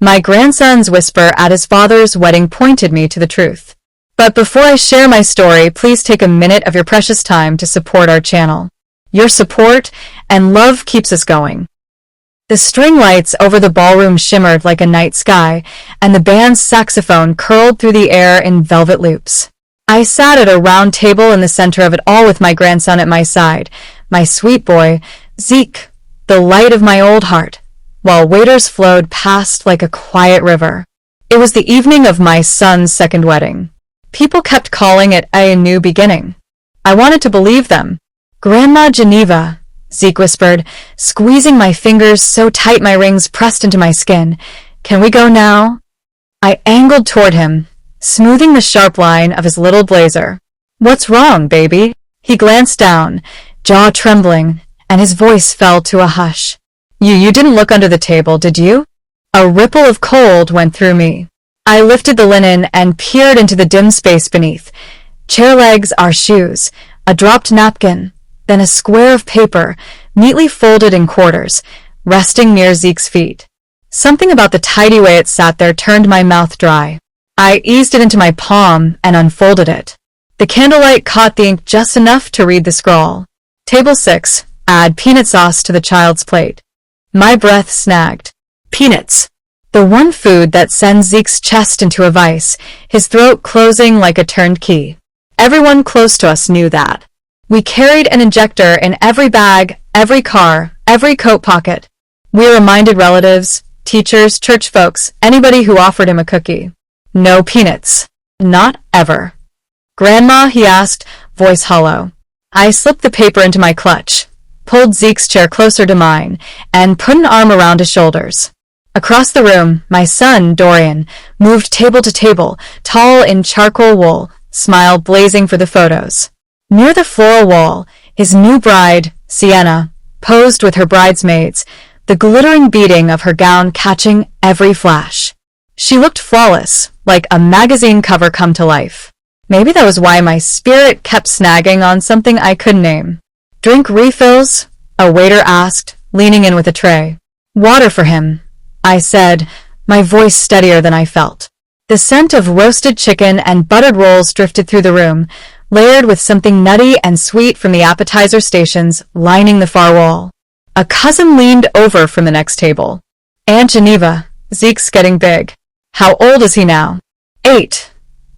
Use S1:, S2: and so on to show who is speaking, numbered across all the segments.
S1: My grandson's whisper at his father's wedding pointed me to the truth. But before I share my story, please take a minute of your precious time to support our channel. Your support and love keeps us going. The string lights over the ballroom shimmered like a night sky, and the band's saxophone curled through the air in velvet loops. I sat at a round table in the center of it all with my grandson at my side, my sweet boy, Zeke, the light of my old heart, while waiters flowed past like a quiet river. It was the evening of my son's second wedding. People kept calling it a new beginning. I wanted to believe them. "Grandma Geneva," Zeke whispered, squeezing my fingers so tight my rings pressed into my skin. "Can we go now?" I angled toward him, smoothing the sharp line of his little blazer. "What's wrong, baby?" He glanced down, jaw trembling, and his voice fell to a hush. You didn't look under the table, did you?" A ripple of cold went through me. I lifted the linen and peered into the dim space beneath. Chair legs, our shoes, a dropped napkin, then a square of paper, neatly folded in quarters, resting near Zeke's feet. Something about the tidy way it sat there turned my mouth dry. I eased it into my palm and unfolded it. The candlelight caught the ink just enough to read the scrawl. "Table 6, add peanut sauce to the child's plate." My breath snagged. Peanuts. The one food that sends Zeke's chest into a vice, his throat closing like a turned key. Everyone close to us knew that. We carried an injector in every bag, every car, every coat pocket. We reminded relatives, teachers, church folks, anybody who offered him a cookie. No peanuts. Not ever. "Grandma?" he asked, voice hollow. I slipped the paper into my clutch, pulled Zeke's chair closer to mine, and put an arm around his shoulders. Across the room, my son, Dorian, moved table to table, tall in charcoal wool, smile blazing for the photos. Near the floral wall, his new bride, Sienna, posed with her bridesmaids, the glittering beading of her gown catching every flash. She looked flawless, like a magazine cover come to life. Maybe that was why my spirit kept snagging on something I couldn't name. "Drink refills?" a waiter asked, leaning in with a tray. "Water for him," I said, my voice steadier than I felt. The scent of roasted chicken and buttered rolls drifted through the room, layered with something nutty and sweet from the appetizer stations lining the far wall. A cousin leaned over from the next table. "Aunt Geneva, Zeke's getting big." "How old is he now?" "8,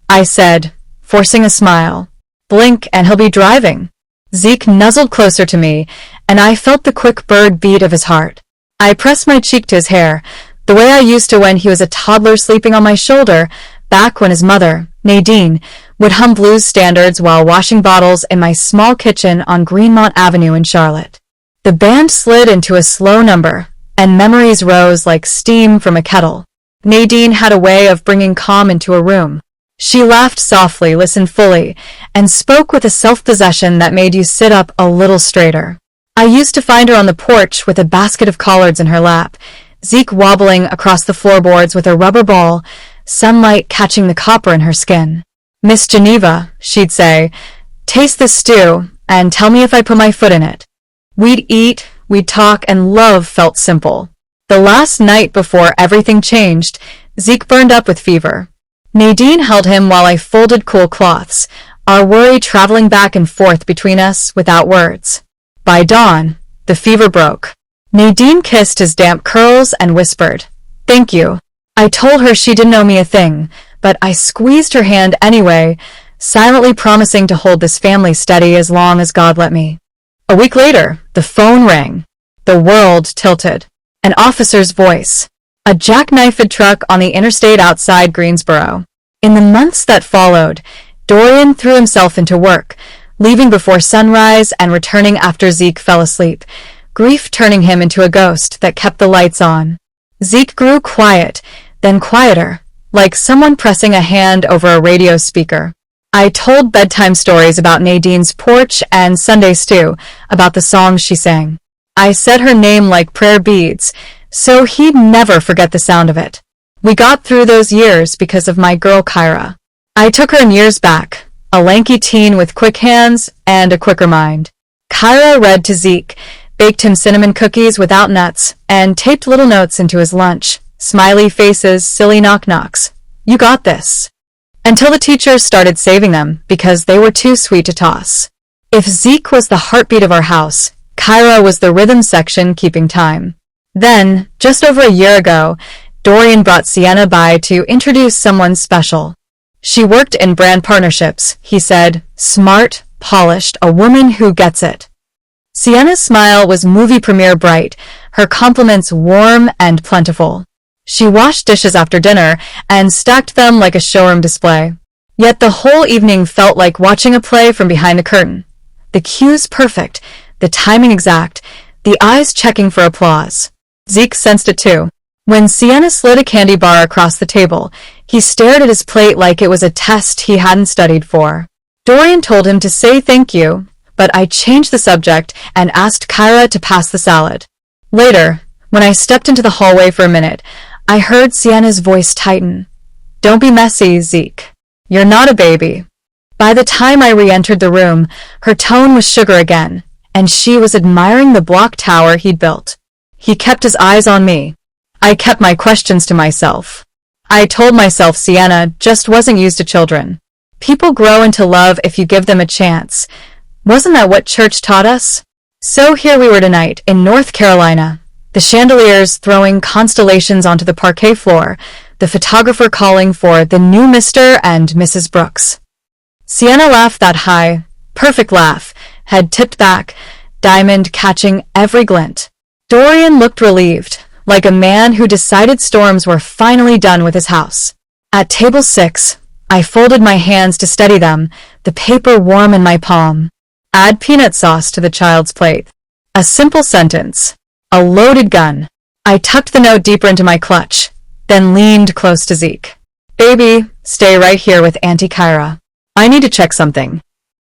S1: I said, forcing a smile. "Blink and he'll be driving." Zeke nuzzled closer to me, and I felt the quick bird beat of his heart. I pressed my cheek to his hair, the way I used to when he was a toddler sleeping on my shoulder, back when his mother, Nadine, would hum blues standards while washing bottles in my small kitchen on Greenmont Avenue in Charlotte. The band slid into a slow number, and memories rose like steam from a kettle. Nadine had a way of bringing calm into a room. She laughed softly, listened fully, and spoke with a self-possession that made you sit up a little straighter. I used to find her on the porch with a basket of collards in her lap, Zeke wobbling across the floorboards with a rubber ball, sunlight catching the copper in her skin. "Miss Geneva," she'd say, "taste this stew, and tell me if I put my foot in it." We'd eat, we'd talk, and love felt simple. The last night before everything changed, Zeke burned up with fever. Nadine held him while I folded cool cloths, our worry traveling back and forth between us without words. By dawn, the fever broke. Nadine kissed his damp curls and whispered, "Thank you." I told her she didn't owe me a thing, but I squeezed her hand anyway, silently promising to hold this family steady as long as God let me. A week later, the phone rang. The world tilted. An officer's voice. A jackknifed truck on the interstate outside Greensboro. In the months that followed, Dorian threw himself into work, leaving before sunrise and returning after Zeke fell asleep, grief turning him into a ghost that kept the lights on. Zeke grew quiet, then quieter, like someone pressing a hand over a radio speaker. I told bedtime stories about Nadine's porch and Sunday stew, about the songs she sang. I said her name like prayer beads, so he'd never forget the sound of it. We got through those years because of my girl Kyra. I took her in years back, a lanky teen with quick hands and a quicker mind. Kyra read to Zeke, baked him cinnamon cookies without nuts, and taped little notes into his lunch, Smiley faces, silly knock-knocks. You got this. Until the teachers started saving them because they were too sweet to toss. If Zeke was the heartbeat of our house, Kyra was the rhythm section keeping time. Then, just over a year ago, Dorian brought Sienna by to introduce someone special. She worked in brand partnerships, he said, smart, polished, a woman who gets it. Sienna's smile was movie premiere bright, her compliments warm and plentiful. She washed dishes after dinner and stacked them like a showroom display. Yet the whole evening felt like watching a play from behind the curtain. The cues perfect, the timing exact, the eyes checking for applause. Zeke sensed it too. When Sienna slid a candy bar across the table, he stared at his plate like it was a test he hadn't studied for. Dorian told him to say thank you, but I changed the subject and asked Kyra to pass the salad. Later, when I stepped into the hallway for a minute, I heard Sienna's voice tighten. Don't be messy, Zeke. You're not a baby. By the time I re-entered the room, her tone was sugar again, and she was admiring the block tower he'd built. He kept his eyes on me. I kept my questions to myself. I told myself Sienna just wasn't used to children. People grow into love if you give them a chance. Wasn't that what church taught us? So here we were tonight in North Carolina, the chandeliers throwing constellations onto the parquet floor, the photographer calling for the new Mr. and Mrs. Brooks. Sienna laughed that high, perfect laugh, head tipped back, diamond catching every glint. Dorian looked relieved, like a man who decided storms were finally done with his house. At table 6, I folded my hands to steady them, the paper warm in my palm. Add peanut sauce to the child's plate. A simple sentence. A loaded gun. I tucked the note deeper into my clutch, then leaned close to Zeke. Baby, stay right here with Auntie Kyra. I need to check something.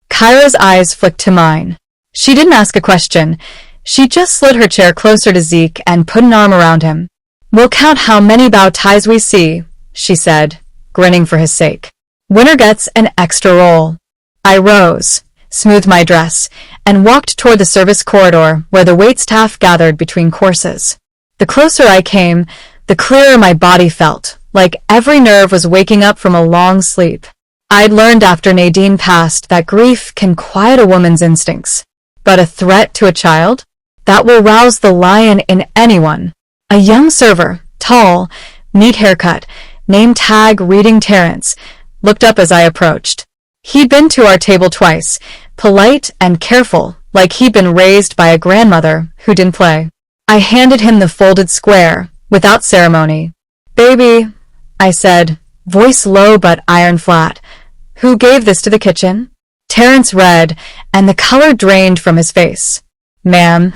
S1: Kyra's eyes flicked to mine. She didn't ask a question. She just slid her chair closer to Zeke and put an arm around him. We'll count how many bow ties we see, she said, grinning for his sake. Winner gets an extra roll. I rose, smoothed my dress, and walked toward the service corridor where the waitstaff gathered between courses. The closer I came, the clearer my body felt, like every nerve was waking up from a long sleep. I'd learned after Nadine passed that grief can quiet a woman's instincts. But a threat to a child? That will rouse the lion in anyone. A young server, tall, neat haircut, name tag reading Terrence, looked up as I approached. He'd been to our table twice, polite and careful, like he'd been raised by a grandmother who didn't play. I handed him the folded square, without ceremony. Baby, I said, voice low but iron flat. Who gave this to the kitchen? Terrence read, and the color drained from his face. Ma'am,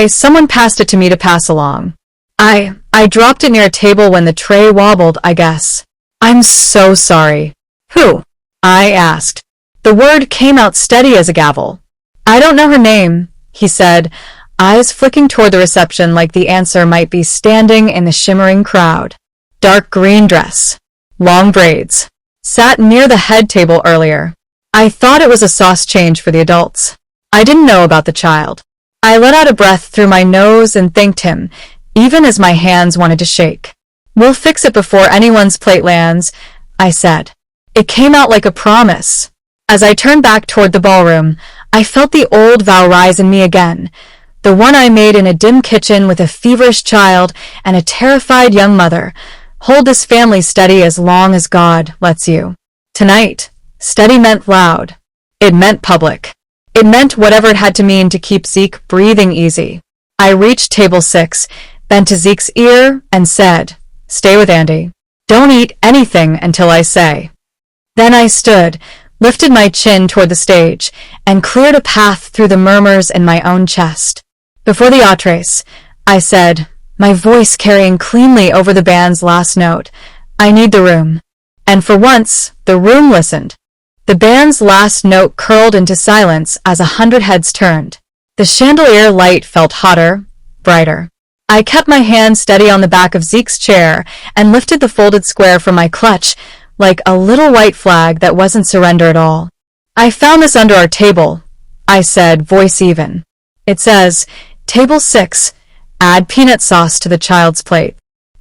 S1: someone passed it to me to pass along. I dropped it near a table when the tray wobbled, I guess. I'm so sorry. Who? I asked. The word came out steady as a gavel. I don't know her name, he said, eyes flicking toward the reception like the answer might be standing in the shimmering crowd. Dark green dress. Long braids. Sat near the head table earlier. I thought it was a sauce change for the adults. I didn't know about the child. I let out a breath through my nose and thanked him, even as my hands wanted to shake. We'll fix it before anyone's plate lands, I said. It came out like a promise. As I turned back toward the ballroom, I felt the old vow rise in me again, the one I made in a dim kitchen with a feverish child and a terrified young mother. Hold this family steady as long as God lets you. Tonight, steady meant loud. It meant public. It meant whatever it had to mean to keep Zeke breathing easy. I reached table 6, bent to Zeke's ear, and said, Stay with Andy. Don't eat anything until I say. Then I stood, lifted my chin toward the stage, and cleared a path through the murmurs in my own chest. Before the entrees, I said, my voice carrying cleanly over the band's last note, I need the room. And for once, the room listened. The band's last note curled into silence as 100 heads turned. The chandelier light felt hotter, brighter. I kept my hand steady on the back of Zeke's chair and lifted the folded square from my clutch, like a little white flag that wasn't surrender at all. I found this under our table, I said, voice even. It says, Table 6, add peanut sauce to the child's plate.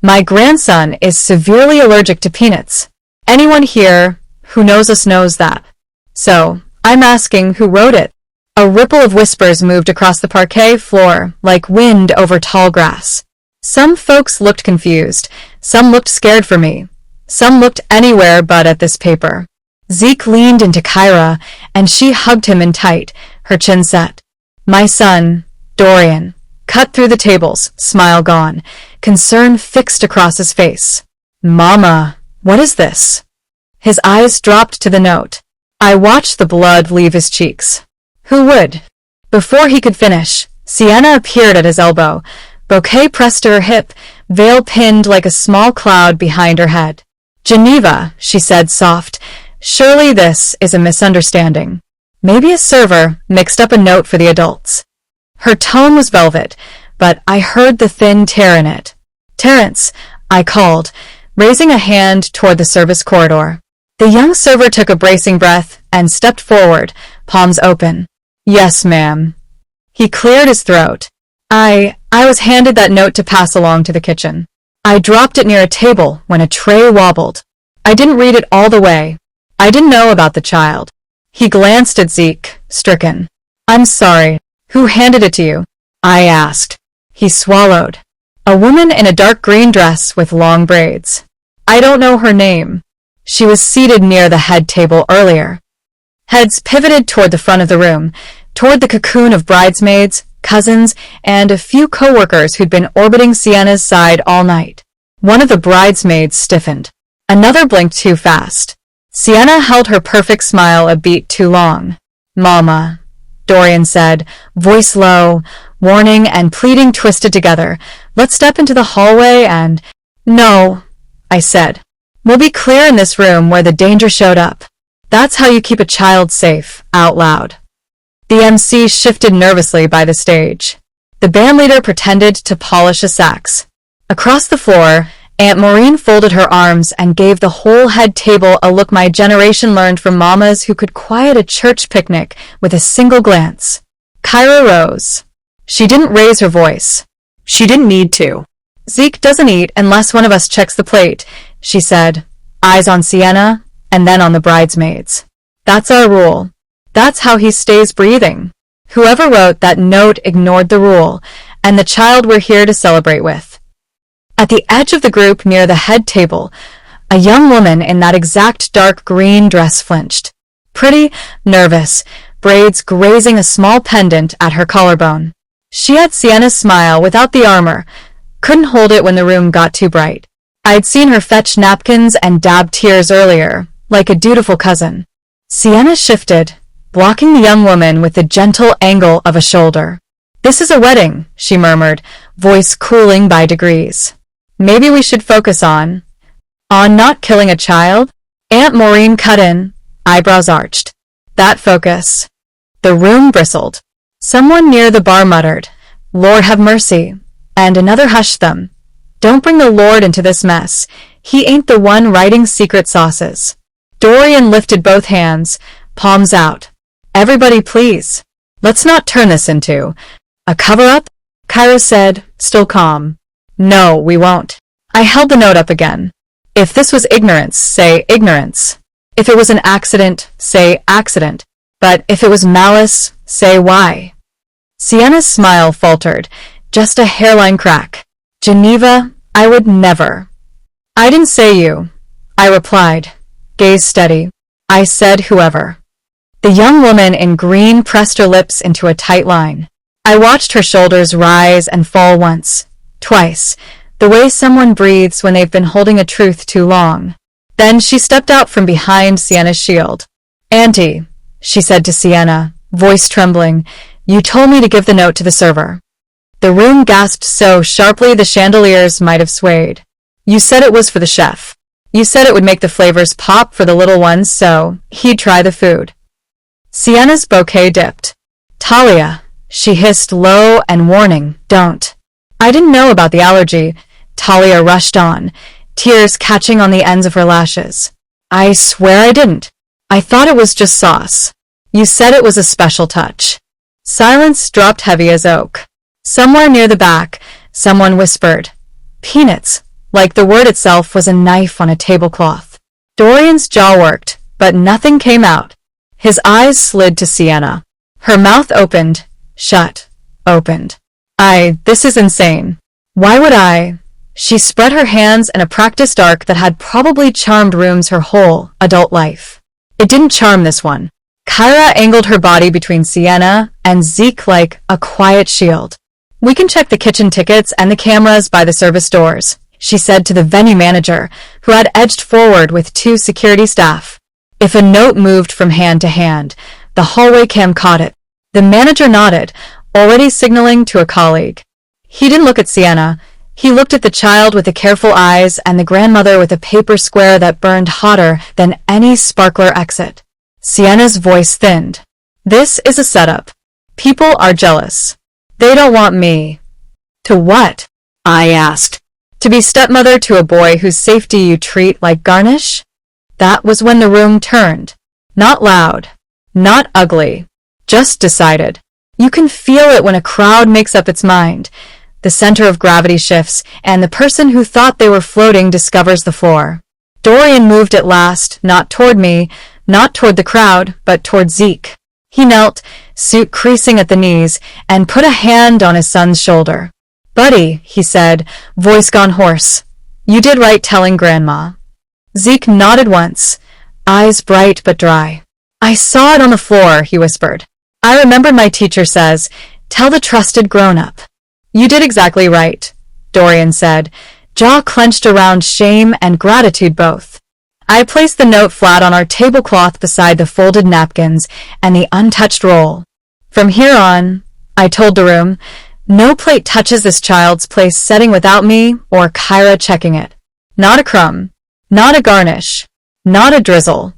S1: My grandson is severely allergic to peanuts. Anyone here who knows us knows that. So, I'm asking who wrote it. A ripple of whispers moved across the parquet floor, like wind over tall grass. Some folks looked confused. Some looked scared for me. Some looked anywhere but at this paper. Zeke leaned into Kyra, and she hugged him in tight, her chin set. My son, Dorian, cut through the tables, smile gone, concern fixed across his face. Mama, what is this? His eyes dropped to the note. I watched the blood leave his cheeks. Who would? Before he could finish, Sienna appeared at his elbow, bouquet pressed to her hip, veil pinned like a small cloud behind her head. Geneva, she said soft, surely this is a misunderstanding. Maybe a server mixed up a note for the adults. Her tone was velvet, but I heard the thin tear in it. Terrence, I called, raising a hand toward the service corridor. The young server took a bracing breath and stepped forward, palms open. Yes, ma'am. He cleared his throat. I was handed that note to pass along to the kitchen. I dropped it near a table when a tray wobbled. I didn't read it all the way. I didn't know about the child. He glanced at Zeke, stricken. I'm sorry. Who handed it to you? I asked. He swallowed. A woman in a dark green dress with long braids. I don't know her name. She was seated near the head table earlier. Heads pivoted toward the front of the room, toward the cocoon of bridesmaids, cousins, and a few co-workers who'd been orbiting Sienna's side all night. One of the bridesmaids stiffened. Another blinked too fast. Sienna held her perfect smile a beat too long. Mama, Dorian said, voice low, warning and pleading twisted together. Let's step into the hallway and... No, I said. We'll be clear in this room where the danger showed up. That's how you keep a child safe, out loud. The MC shifted nervously by the stage. The bandleader pretended to polish a sax. Across the floor, Aunt Maureen folded her arms and gave the whole head table a look my generation learned from mamas who could quiet a church picnic with a single glance. Kyra rose. She didn't raise her voice. She didn't need to. Zeke doesn't eat unless one of us checks the plate, she said, eyes on Sienna, and then on the bridesmaids. That's our rule. That's how he stays breathing. Whoever wrote that note ignored the rule, and the child we're here to celebrate with. At the edge of the group near the head table, a young woman in that exact dark green dress flinched. Pretty, nervous, braids grazing a small pendant at her collarbone. She had Sienna's smile without the armor, couldn't hold it when the room got too bright. I'd seen her fetch napkins and dab tears earlier, like a dutiful cousin. Sienna shifted, blocking the young woman with the gentle angle of a shoulder. This is a wedding, she murmured, voice cooling by degrees. Maybe we should focus on not killing a child? Aunt Maureen cut in, eyebrows arched. That focus. The room bristled. Someone near the bar muttered, Lord have mercy, and another hushed them. Don't bring the Lord into this mess. He ain't the one writing secret sauces. Dorian lifted both hands, palms out. Everybody please. Let's not turn this into a cover-up, Kyra said, still calm. No, we won't. I held the note up again. If this was ignorance, say ignorance. If it was an accident, say accident. But if it was malice, say why. Sienna's smile faltered, just a hairline crack. Geneva, I would never. I didn't say you. I replied, gaze steady. I said whoever. The young woman in green pressed her lips into a tight line. I watched her shoulders rise and fall once, twice, the way someone breathes when they've been holding a truth too long. Then she stepped out from behind Sienna's shield. Auntie, she said to Sienna, voice trembling, you told me to give the note to the server. The room gasped so sharply the chandeliers might have swayed. You said it was for the chef. You said it would make the flavors pop for the little ones so he'd try the food. Sienna's bouquet dipped. Talia, she hissed low and warning, don't. I didn't know about the allergy. Talia rushed on, tears catching on the ends of her lashes. I swear I didn't. I thought it was just sauce. You said it was a special touch. Silence dropped heavy as oak. Somewhere near the back, someone whispered, peanuts, like the word itself was a knife on a tablecloth. Dorian's jaw worked, but nothing came out. His eyes slid to Sienna. Her mouth opened, shut, opened. This is insane. Why would I? She spread her hands in a practiced arc that had probably charmed rooms her whole adult life. It didn't charm this one. Kyra angled her body between Sienna and Zeke like a quiet shield. We can check the kitchen tickets and the cameras by the service doors, she said to the venue manager, who had edged forward with 2 security staff. If a note moved from hand to hand, the hallway cam caught it. The manager nodded, already signaling to a colleague. He didn't look at Sienna. He looked at the child with the careful eyes and the grandmother with a paper square that burned hotter than any sparkler exit. Sienna's voice thinned. This is a setup. People are jealous. They don't want me. To what? I asked. To be stepmother to a boy whose safety you treat like garnish? That was when the room turned. Not loud. Not ugly. Just decided. You can feel it when a crowd makes up its mind. The center of gravity shifts, and the person who thought they were floating discovers the floor. Dorian moved at last, not toward me, not toward the crowd, but toward Zeke. He knelt, suit creasing at the knees, and put a hand on his son's shoulder. Buddy, he said, voice gone hoarse. You did right telling Grandma. Zeke nodded once, eyes bright but dry. I saw it on the floor, he whispered. I remember my teacher says, tell the trusted grown-up. You did exactly right, Dorian said, jaw clenched around shame and gratitude both. I placed the note flat on our tablecloth beside the folded napkins and the untouched roll. From here on, I told the room, no plate touches this child's place setting without me or Kyra checking it. Not a crumb. Not a garnish. Not a drizzle.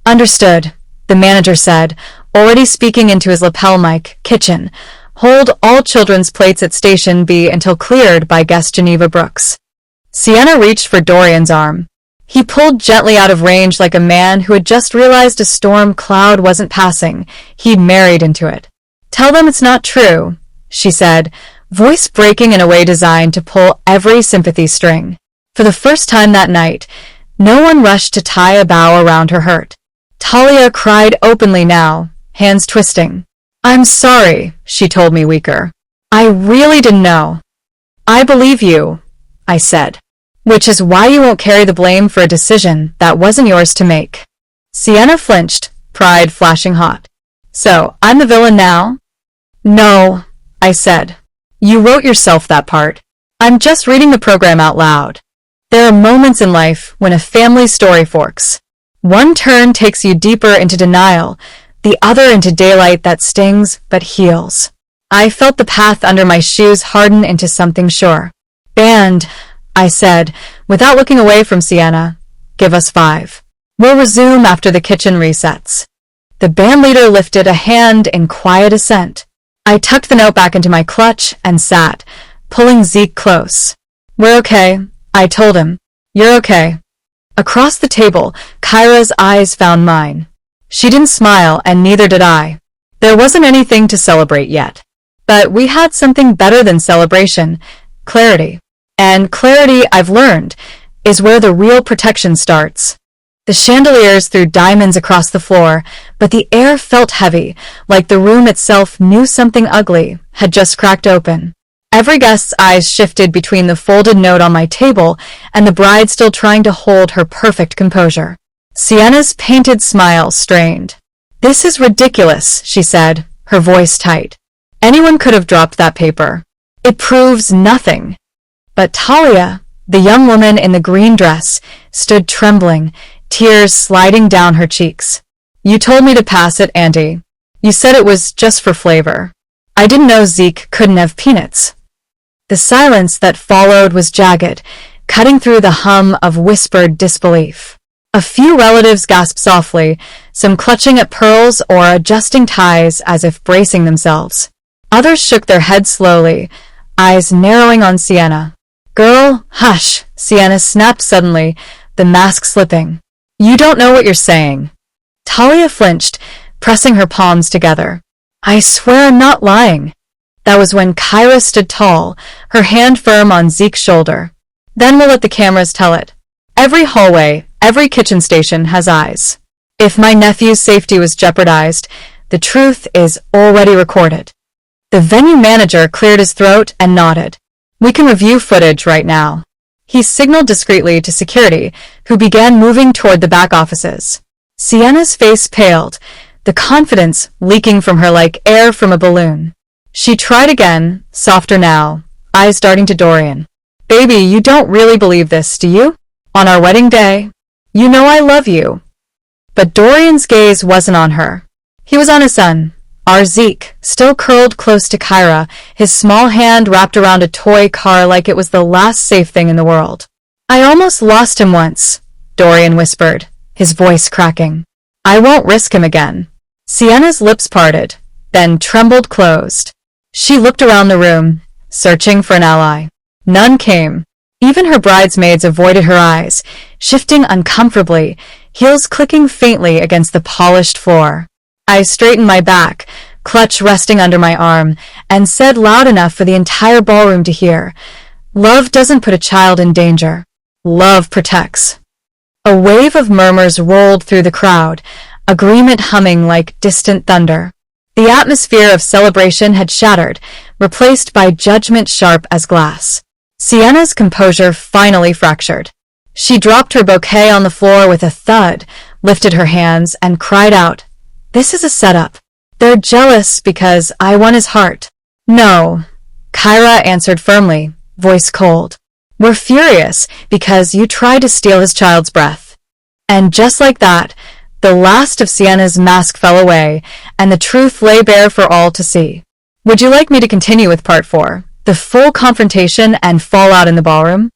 S1: Understood, the manager said, already speaking into his lapel mic. Kitchen. Hold all children's plates at Station B until cleared by guest Geneva Brooks. Sienna reached for Dorian's arm. He pulled gently out of range like a man who had just realized a storm cloud wasn't passing. He'd married into it. Tell them it's not true, she said, voice breaking in a way designed to pull every sympathy string. For the first time that night, no one rushed to tie a bow around her hurt. Talia cried openly now, hands twisting. I'm sorry, she told me weaker. I really didn't know. I believe you, I said. Which is why you won't carry the blame for a decision that wasn't yours to make. Sienna flinched, pride flashing hot. So, I'm the villain now? No, I said. You wrote yourself that part. I'm just reading the program out loud. There are moments in life when a family story forks. One turn takes you deeper into denial, the other into daylight that stings but heals. I felt the path under my shoes harden into something sure. Band, I said, without looking away from Sienna. Give us 5. We'll resume after the kitchen resets. The bandleader lifted a hand in quiet assent. I tucked the note back into my clutch and sat, pulling Zeke close. We're okay, I told him. You're okay. Across the table, Kyra's eyes found mine. She didn't smile, and neither did I. There wasn't anything to celebrate yet. But we had something better than celebration, clarity. And clarity, I've learned, is where the real protection starts. The chandeliers threw diamonds across the floor, but the air felt heavy, like the room itself knew something ugly had just cracked open. Every guest's eyes shifted between the folded note on my table and the bride still trying to hold her perfect composure. Sienna's painted smile strained. This is ridiculous, she said, her voice tight. Anyone could have dropped that paper. It proves nothing. But Talia, the young woman in the green dress, stood trembling, tears sliding down her cheeks. You told me to pass it, Auntie. You said it was just for flavor. I didn't know Zeke couldn't have peanuts. The silence that followed was jagged, cutting through the hum of whispered disbelief. A few relatives gasped softly, some clutching at pearls or adjusting ties as if bracing themselves. Others shook their heads slowly, eyes narrowing on Sienna. Girl, hush, Sienna snapped suddenly, the mask slipping. You don't know what you're saying. Talia flinched, pressing her palms together. I swear I'm not lying. That was when Kyra stood tall, her hand firm on Zeke's shoulder. Then we'll let the cameras tell it. Every hallway, every kitchen station has eyes. If my nephew's safety was jeopardized, the truth is already recorded. The venue manager cleared his throat and nodded. We can review footage right now. He signaled discreetly to security, who began moving toward the back offices. Sienna's face paled, the confidence leaking from her like air from a balloon. She tried again, softer now, eyes darting to Dorian. Baby, you don't really believe this, do you? On our wedding day? You know I love you. But Dorian's gaze wasn't on her. He was on his son, our Zeke, still curled close to Kyra, his small hand wrapped around a toy car like it was the last safe thing in the world. I almost lost him once, Dorian whispered, his voice cracking. I won't risk him again. Sienna's lips parted, then trembled closed. She looked around the room, searching for an ally. None came. Even her bridesmaids avoided her eyes, shifting uncomfortably, heels clicking faintly against the polished floor. I straightened my back, clutch resting under my arm, and said loud enough for the entire ballroom to hear, Love doesn't put a child in danger. Love protects. A wave of murmurs rolled through the crowd, agreement humming like distant thunder. The atmosphere of celebration had shattered, replaced by judgment sharp as glass. Sienna's composure finally fractured. She dropped her bouquet on the floor with a thud, lifted her hands, and cried out, This is a setup. They're jealous because I won his heart. No, Kyra answered firmly, voice cold. We're furious because you tried to steal his child's breath. And just like that, the last of Sienna's mask fell away, and the truth lay bare for all to see. Would you like me to continue with part 4, the full confrontation and fallout in the ballroom?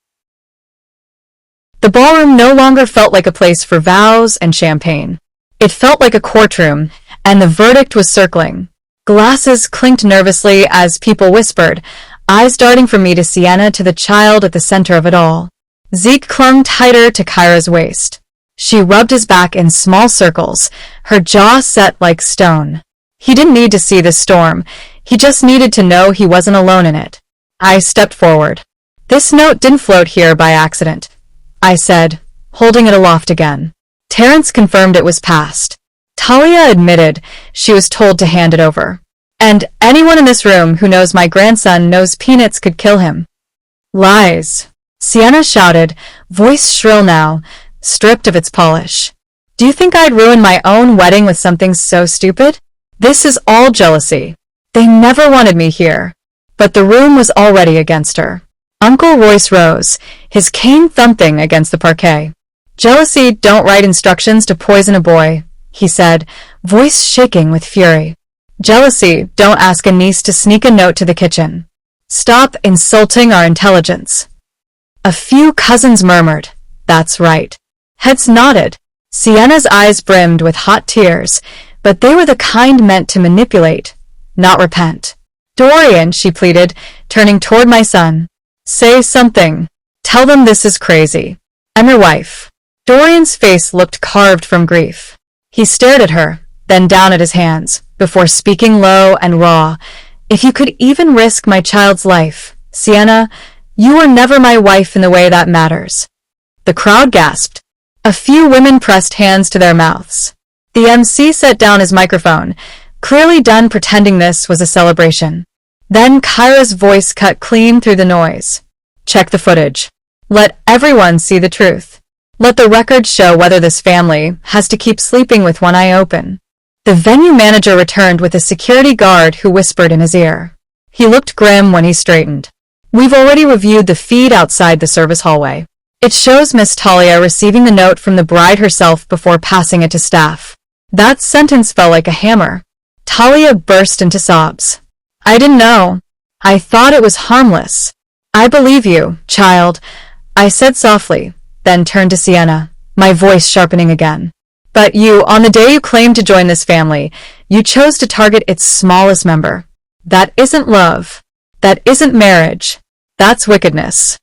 S1: The ballroom no longer felt like a place for vows and champagne. It felt like a courtroom, and the verdict was circling. Glasses clinked nervously as people whispered, eyes darting from me to Sienna to the child at the center of it all. Zeke clung tighter to Kyra's waist. She rubbed his back in small circles, her jaw set like stone. He didn't need to see the storm. He just needed to know he wasn't alone in it. I stepped forward. This note didn't float here by accident, I said, holding it aloft again. Terrence confirmed it was passed. Talia admitted she was told to hand it over. And anyone in this room who knows my grandson knows peanuts could kill him. Lies, Sienna shouted, voice shrill now, stripped of its polish. Do you think I'd ruin my own wedding with something so stupid? This is all jealousy. They never wanted me here. But the room was already against her. Uncle Royce rose, his cane thumping against the parquet. Jealousy don't write instructions to poison a boy, he said, voice shaking with fury. Jealousy don't ask a niece to sneak a note to the kitchen. Stop insulting our intelligence. A few cousins murmured, That's right. Heads nodded. Sienna's eyes brimmed with hot tears, but they were the kind meant to manipulate, not repent. Dorian, she pleaded, turning toward my son. Say something. Tell them this is crazy. I'm your wife. Dorian's face looked carved from grief. He stared at her, then down at his hands, before speaking low and raw. If you could even risk my child's life, Sienna, you were never my wife in the way that matters. The crowd gasped. A few women pressed hands to their mouths. The MC set down his microphone, clearly done pretending this was a celebration. Then Kyra's voice cut clean through the noise. Check the footage. Let everyone see the truth. Let the record show whether this family has to keep sleeping with one eye open. The venue manager returned with a security guard who whispered in his ear. He looked grim when he straightened. We've already reviewed the feed outside the service hallway. It shows Miss Talia receiving the note from the bride herself before passing it to staff. That sentence fell like a hammer. Talia burst into sobs. I didn't know. I thought it was harmless. I believe you, child, I said softly, then turned to Sienna, my voice sharpening again. But you, on the day you claimed to join this family, you chose to target its smallest member. That isn't love. That isn't marriage. That's wickedness.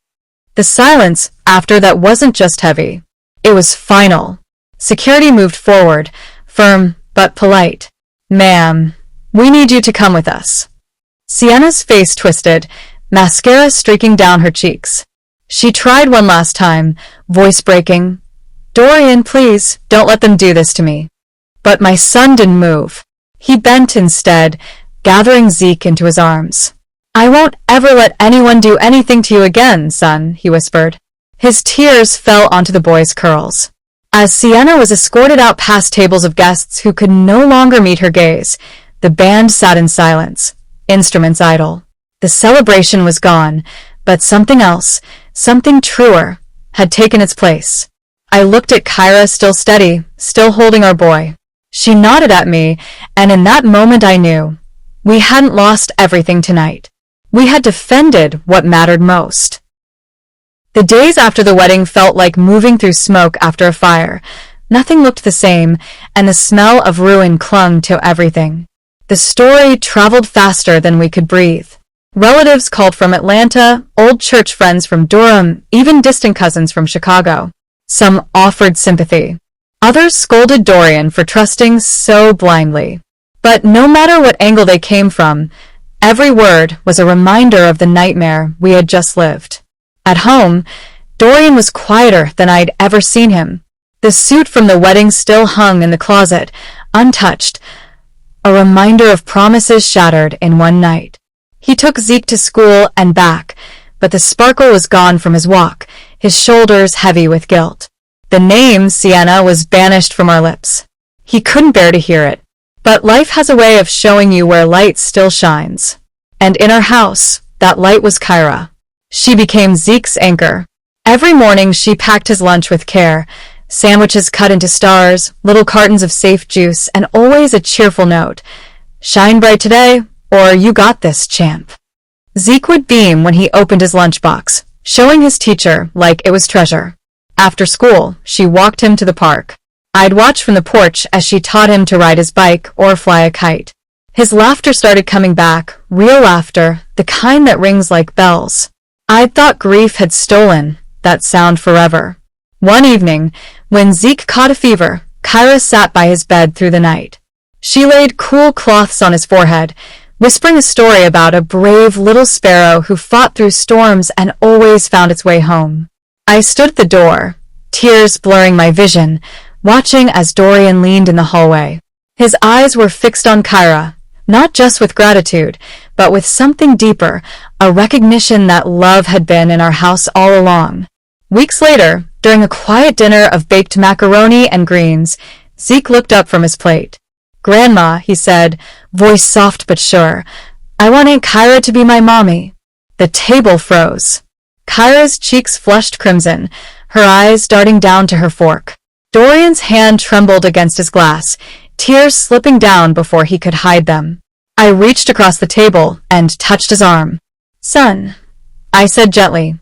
S1: The silence after that wasn't just heavy. It was final. Security moved forward, firm but polite. Ma'am, we need you to come with us. Sienna's face twisted, mascara streaking down her cheeks. She tried one last time, voice breaking. Dorian, please, don't let them do this to me. But my son didn't move. He bent instead, gathering Zeke into his arms. I won't ever let anyone do anything to you again, son, he whispered. His tears fell onto the boy's curls. As Sienna was escorted out past tables of guests who could no longer meet her gaze, the band sat in silence, instruments idle. The celebration was gone, but something else, something truer, had taken its place. I looked at Kyra, still steady, still holding our boy. She nodded at me, and in that moment I knew. We hadn't lost everything tonight. We had defended what mattered most. The days after the wedding felt like moving through smoke after a fire. Nothing looked the same, and the smell of ruin clung to everything. The story traveled faster than we could breathe. Relatives called from Atlanta, old church friends from Durham, even distant cousins from Chicago. Some offered sympathy. Others scolded Dorian for trusting so blindly. But no matter what angle they came from, every word was a reminder of the nightmare we had just lived. At home, Dorian was quieter than I'd ever seen him. The suit from the wedding still hung in the closet, untouched, a reminder of promises shattered in one night. He took Zeke to school and back, but the sparkle was gone from his walk, his shoulders heavy with guilt. The name Sienna was banished from our lips. He couldn't bear to hear it. But life has a way of showing you where light still shines. And in our house, that light was Kyra. She became Zeke's anchor. Every morning she packed his lunch with care, sandwiches cut into stars, little cartons of safe juice, and always a cheerful note. Shine bright today, or you got this, champ. Zeke would beam when he opened his lunchbox, showing his teacher like it was treasure. After school, she walked him to the park. I'd watch from the porch as she taught him to ride his bike or fly a kite. His laughter started coming back, real laughter, the kind that rings like bells. I'd thought grief had stolen that sound forever. One evening, when Zeke caught a fever, Kyra sat by his bed through the night. She laid cool cloths on his forehead, whispering a story about a brave little sparrow who fought through storms and always found its way home. I stood at the door, tears blurring my vision, watching as Dorian leaned in the hallway. His eyes were fixed on Kyra, not just with gratitude, but with something deeper, a recognition that love had been in our house all along. Weeks later, during a quiet dinner of baked macaroni and greens, Zeke looked up from his plate. Grandma, he said, voice soft but sure, I want Aunt Kyra to be my mommy. The table froze. Kyra's cheeks flushed crimson, her eyes darting down to her fork. Dorian's hand trembled against his glass, tears slipping down before he could hide them. I reached across the table and touched his arm. Son, I said gently,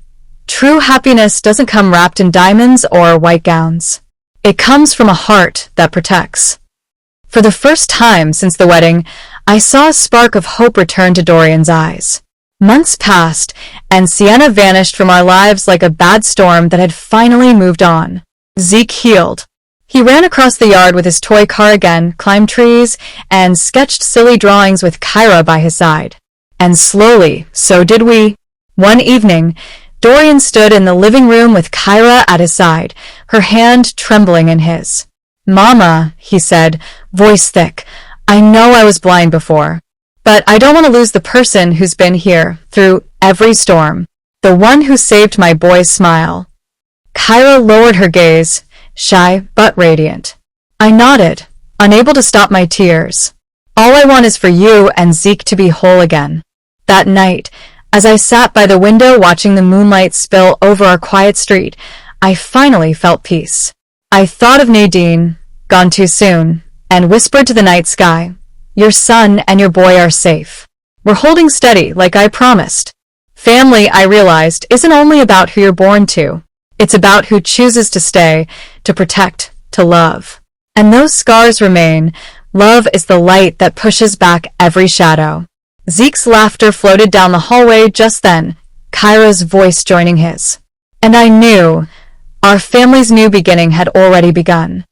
S1: true happiness doesn't come wrapped in diamonds or white gowns. It comes from a heart that protects. For the first time since the wedding, I saw a spark of hope return to Dorian's eyes. Months passed, and Sienna vanished from our lives like a bad storm that had finally moved on. Zeke healed. He ran across the yard with his toy car again, climbed trees, and sketched silly drawings with Kyra by his side. And slowly, so did we. One evening, Dorian stood in the living room with Kyra at his side, her hand trembling in his. Mama, he said, voice thick, I know I was blind before. But I don't want to lose the person who's been here through every storm. The one who saved my boy's smile. Kyra lowered her gaze, shy but radiant. I nodded, unable to stop my tears. All I want is for you and Zeke to be whole again. That night, as I sat by the window watching the moonlight spill over our quiet street, I finally felt peace. I thought of Nadine, gone too soon, and whispered to the night sky, your son and your boy are safe. We're holding steady like I promised. Family, I realized, isn't only about who you're born to. It's about who chooses to stay, to protect, to love. And those scars remain. Love is the light that pushes back every shadow. Zeke's laughter floated down the hallway just then, Kyra's voice joining his. And I knew our family's new beginning had already begun.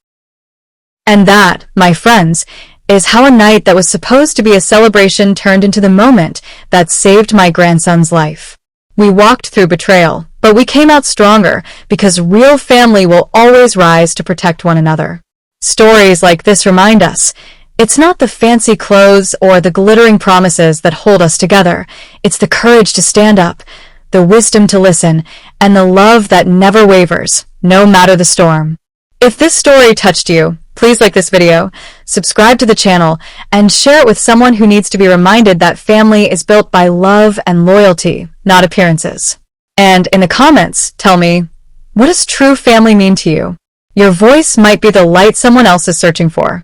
S1: And that, my friends, is how a night that was supposed to be a celebration turned into the moment that saved my grandson's life. We walked through betrayal, But we came out stronger because real family will always rise to protect one another. Stories like this remind us, it's not the fancy clothes or the glittering promises that hold us together. It's the courage to stand up, the wisdom to listen, and the love that never wavers, no matter the storm. If this story touched you, please like this video, subscribe to the channel, and share it with someone who needs to be reminded that family is built by love and loyalty, not appearances. And in the comments, tell me, what does true family mean to you? Your voice might be the light someone else is searching for.